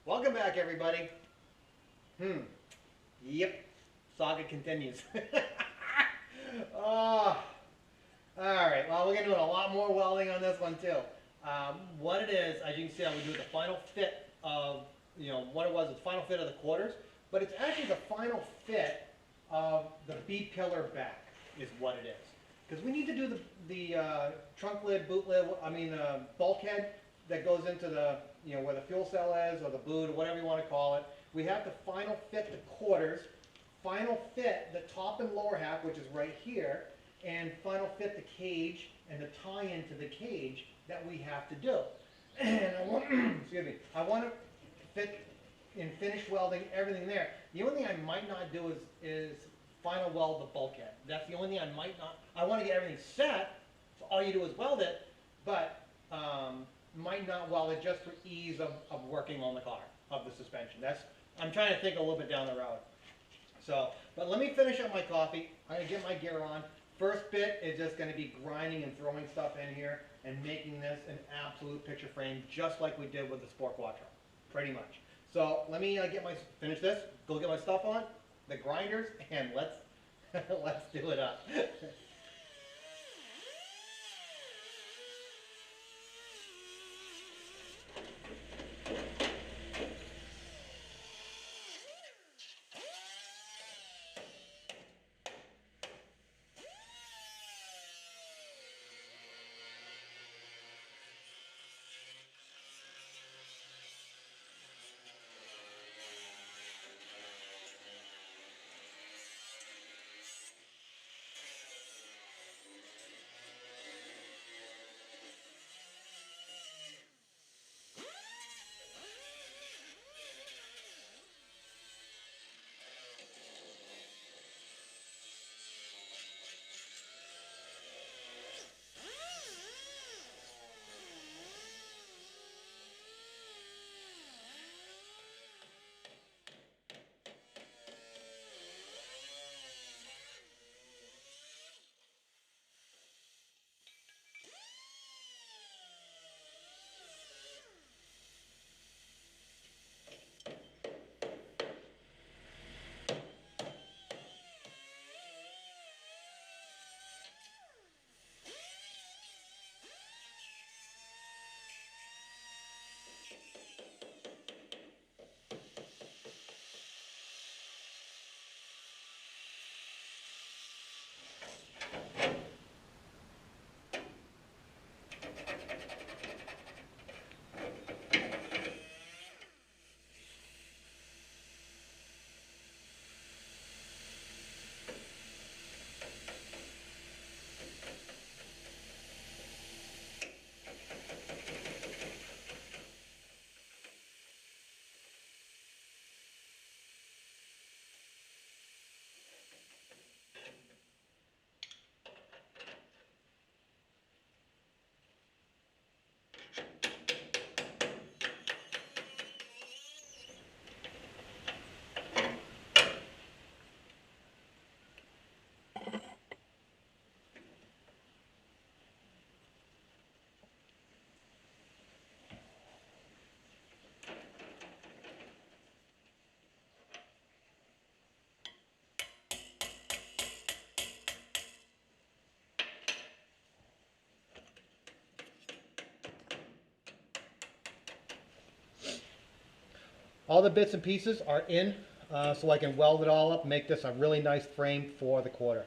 Welcome back, everybody. Yep. Saga continues. Oh, all right. Well, we're gonna do a lot more welding on this one too. What it is, as you can see, I would do the final fit of, what it was, the final fit of the quarters, but it's actually the final fit of the B pillar back is what it is. Because we need to do the trunk lid, boot lid, bulkhead that goes into the, where the fuel cell is, or the boot, or whatever you want to call it. We have to final fit the quarters, final fit the top and lower half, which is right here, and final fit the cage and the tie into the cage that we have to do. And I want, excuse me, I want to fit and finish welding everything there. The only thing I might not do is final weld the bulkhead. That's the only thing I might not. I want to get everything set, so all you do is weld it, but might not weld it just for ease of working on the car, of the suspension. I'm trying to think a little bit down the road. So, but let me finish up my coffee. I'm going to get my gear on. First bit is just going to be grinding and throwing stuff in here and making this an absolute picture frame, just like we did with the Sport Quattro, pretty much. So let me finish this, go get my stuff on, the grinders, and let's let's do it up. All the bits and pieces are in, so I can weld it all up, make this a really nice frame for the quarter.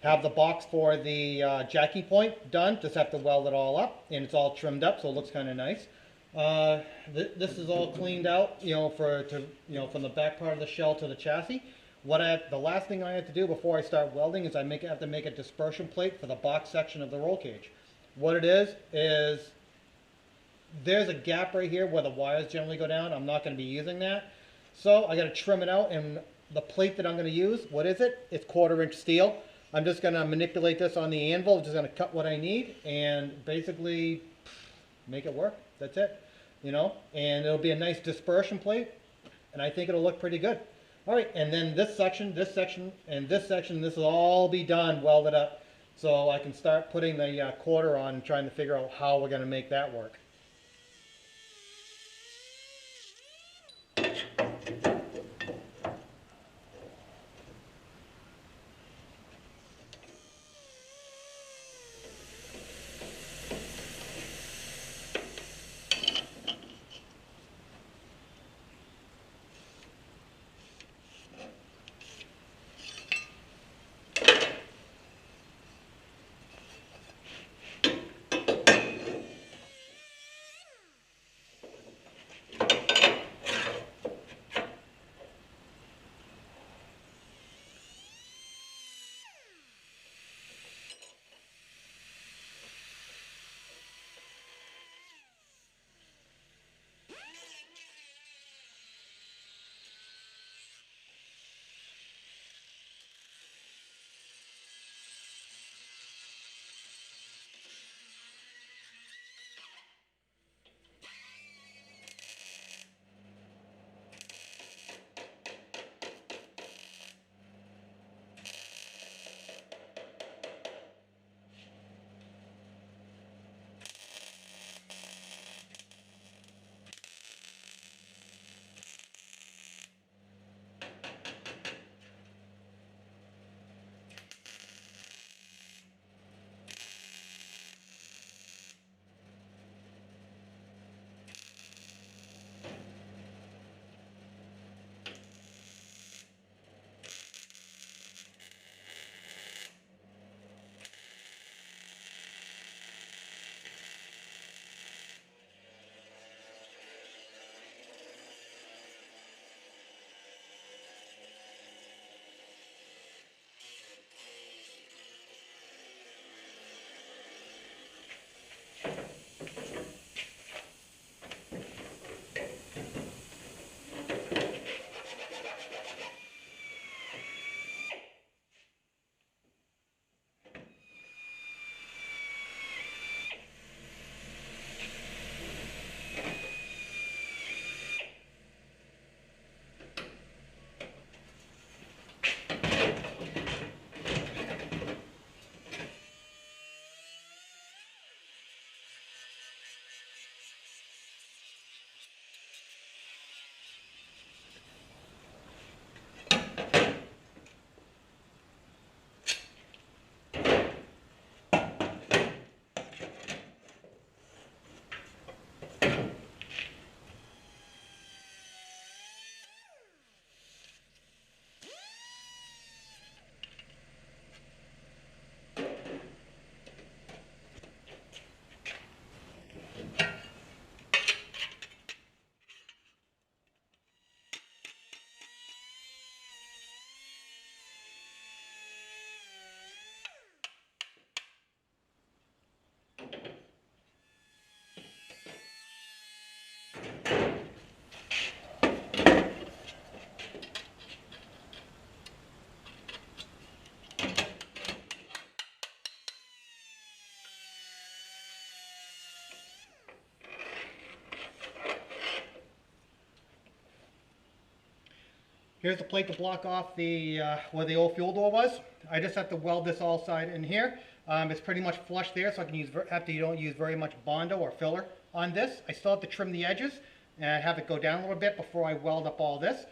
Have the box for the jacking point done, just have to weld it all up, and it's all trimmed up, so it looks kind of nice. This is all cleaned out, from the back part of the shell to the chassis. The last thing I have to do before I start welding is I have to make a dispersion plate for the box section of the roll cage. What it is there's a gap right here where the wires generally go down. I'm not going to be using that. So I got to trim it out, and the plate that I'm going to use, what is it? It's 1/4" steel. I'm just going to manipulate this on the anvil, just going to cut what I need and basically make it work. That's it. And it'll be a nice dispersion plate, and I think it'll look pretty good. All right, and then this section, and this section, this will all be done, welded up, so I can start putting the quarter on and trying to figure out how we're going to make that work. Here's the plate to block off the where the old fuel door was. I just have to weld this all side in here. It's pretty much flush there, so I can use after you don't use very much Bondo or filler on this. I still have to trim the edges and have it go down a little bit before I weld up all this.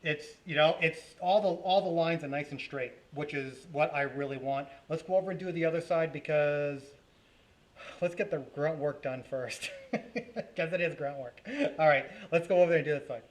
It's, you know, it's all the lines are nice and straight, which is what I really want. Let's go over and do the other side because let's get the grunt work done first, because it is grunt work. All right, let's go over there and do this side.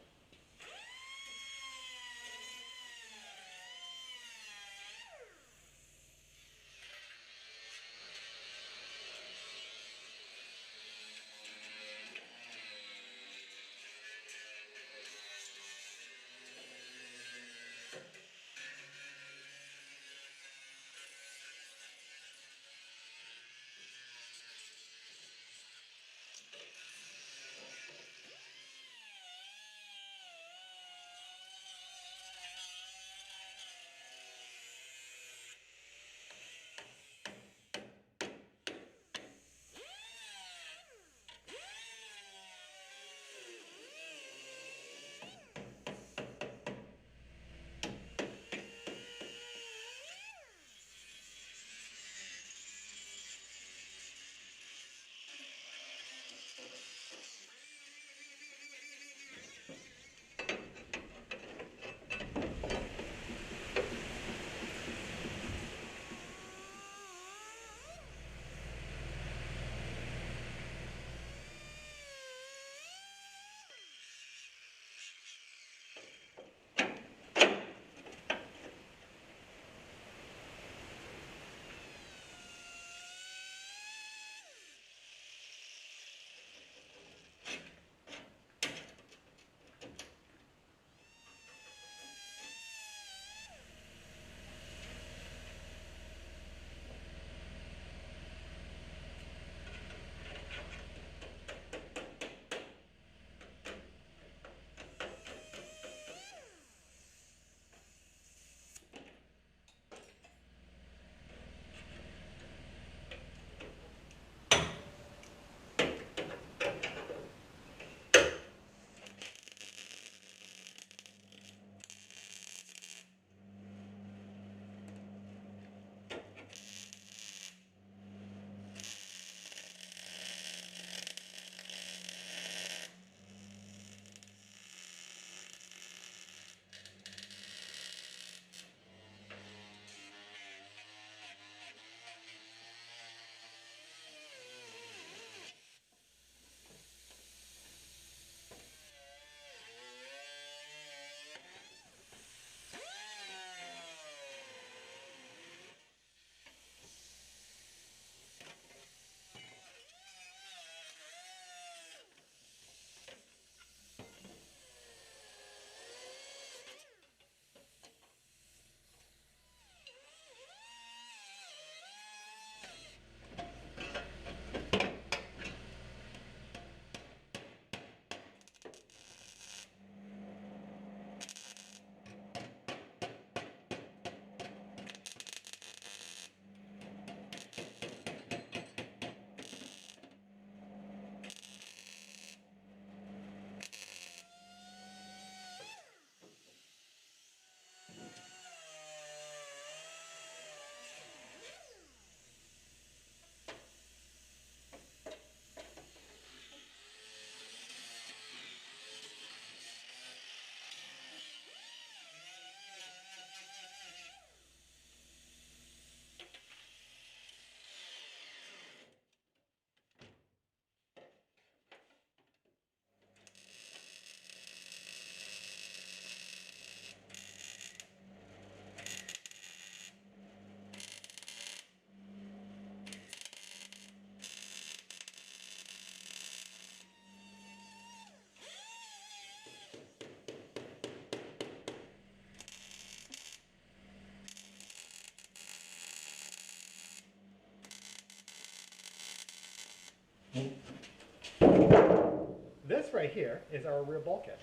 This right here is our rear bulkhead.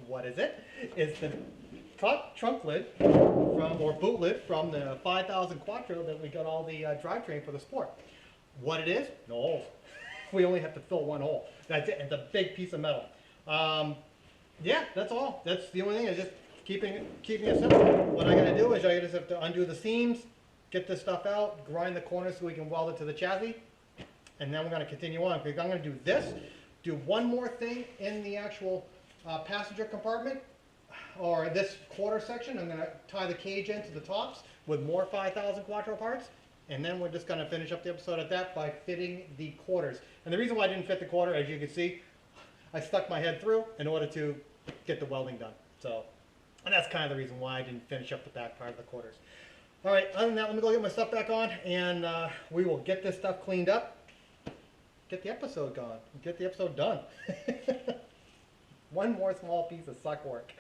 What is it? It's the top trunk lid from, or boot lid from the 5000 Quattro that we got all the drivetrain for the Sport. What it is? No holes. We only have to fill one hole. That's it. It's a big piece of metal. Yeah, that's all. That's the only thing, is just keeping it simple. What I gotta do is I just have to undo the seams, get this stuff out, grind the corners so we can weld it to the chassis, and then we're gonna continue on. Because I'm gonna do this, do one more thing in the actual passenger compartment, or this quarter section. I'm gonna tie the cage into the tops with more 5000 Quattro parts, and then we're just gonna finish up the episode at that by fitting the quarters. And the reason why I didn't fit the quarter, as you can see, I stuck my head through in order to get the welding done. So, and that's kind of the reason why I didn't finish up the back part of the quarters. All right, other than that, let me go get my stuff back on, and we will get this stuff cleaned up, get the episode gone, get the episode done. One more small piece of suck work.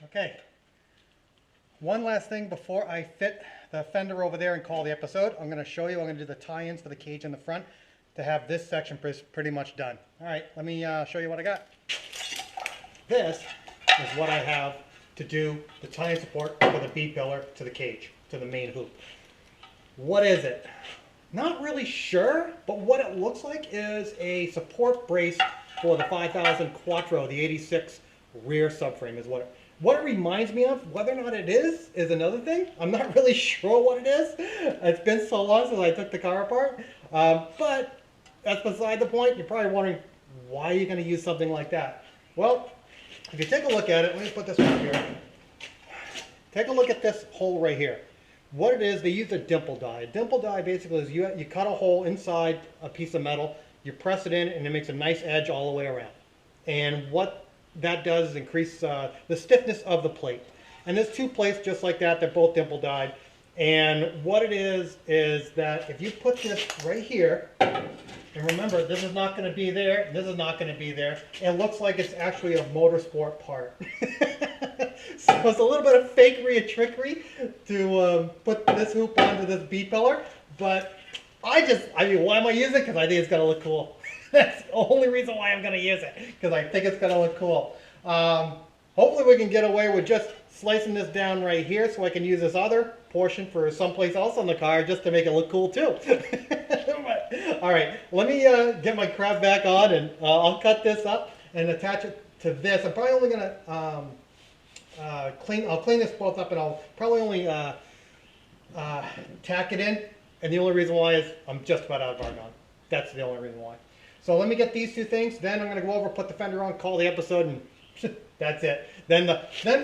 Okay. One last thing before I fit the fender over there and call the episode. I'm going to show you, I'm going to do the tie-ins for the cage in the front to have this section pretty much done. All right, let me show you what I got. This is what I have to do the tie-in support for the B-pillar to the cage, to the main hoop. What is it? Not really sure, but what it looks like is a support brace for the 5000 Quattro, the 86 rear subframe is what it reminds me of. Whether or not it is another thing. I'm not really sure what it is. It's been so long since I took the car apart. But that's beside the point. You're probably wondering, why are you going to use something like that? Well, if you take a look at it, let me put this up here. Take a look at this hole right here. What it is, they use a dimple die. A dimple die basically is you cut a hole inside a piece of metal, you press it in, and it makes a nice edge all the way around. And what that does is increase the stiffness of the plate. And there's two plates just like that. They're both dimple dyed. And what it is that if you put this right here, and remember, this is not going to be there, this is not going to be there, it looks like it's actually a motorsport part. So it's a little bit of fakery and trickery to put this hoop onto this B-pillar, but I mean, why am I using it? Because I think it's going to look cool. That's the only reason why I'm going to use it, because I think it's going to look cool. Hopefully we can get away with just slicing this down right here so I can use this other portion for someplace else on the car just to make it look cool too. All right, let me get my crap back on, and I'll cut this up and attach it to this. I'm probably only going to I'll clean this both up, and I'll probably only tack it in. And the only reason why is I'm just about out of argon. That's the only reason why. So let me get these two things. Then I'm going to go over, put the fender on, call the episode, and that's it. Then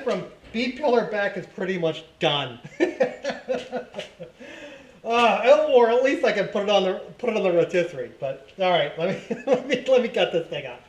from B-pillar back is pretty much done. Or at least I can put it on the rotisserie. But all right, let me cut this thing up.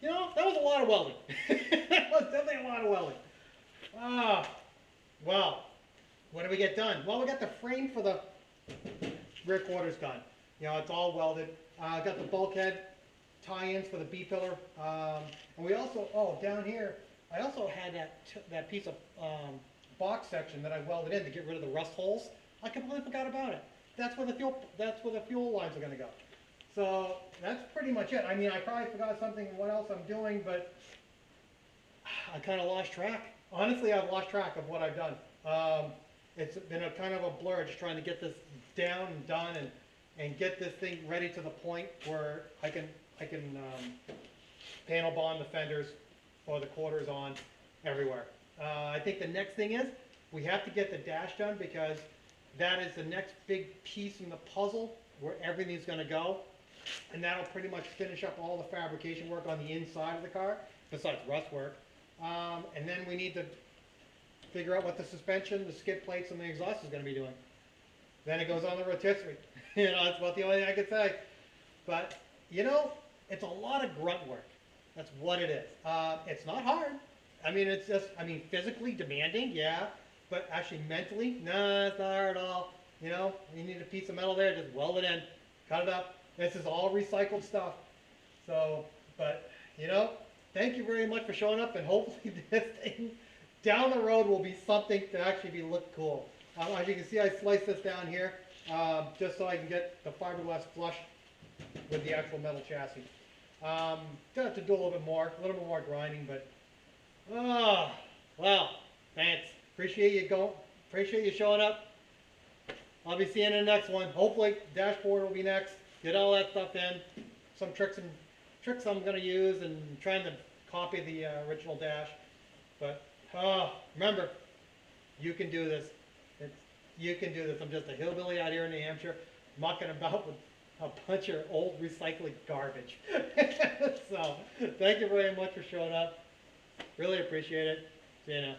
You know, that was a lot of welding. That was definitely a lot of welding. Ah, well, what did we get done? Well, we got the frame for the rear quarters done. You know, it's all welded. Got the bulkhead tie-ins for the B-pillar. And we also, down here, I also had that piece of box section that I welded in to get rid of the rust holes. I completely forgot about it. That's where the fuel lines are going to go. So that's pretty much it. I mean, I probably forgot something, what else I'm doing, but I kind of lost track. Honestly, I've lost track of what I've done. It's been a kind of a blur just trying to get this down and done and get this thing ready to the point where I can panel bond the fenders or the quarters on everywhere. I think the next thing is we have to get the dash done because that is the next big piece in the puzzle where everything's going to go. And that'll pretty much finish up all the fabrication work on the inside of the car, besides rust work. And then we need to figure out what the suspension, the skid plates, and the exhaust is going to be doing. Then it goes on the rotisserie. That's about the only thing I can say. But, it's a lot of grunt work. That's what it is. It's not hard. I mean, it's just, physically demanding, yeah. But actually mentally, nah, it's not hard at all. You need a piece of metal there, just weld it in, cut it up. This is all recycled stuff. So, but, thank you very much for showing up, and hopefully this thing down the road will be something to actually look cool. As you can see, I sliced this down here just so I can get the fiberglass flush with the actual metal chassis. Gonna have to do a little bit more grinding, but well, thanks. Appreciate you showing up. I'll be seeing you in the next one. Hopefully, dashboard will be next. Get all that stuff in. Some tricks I'm going to use and trying to copy the original dash. But remember, you can do this. You can do this. I'm just a hillbilly out here in New Hampshire, mucking about with a bunch of old recycling garbage. So, thank you very much for showing up. Really appreciate it. See you now.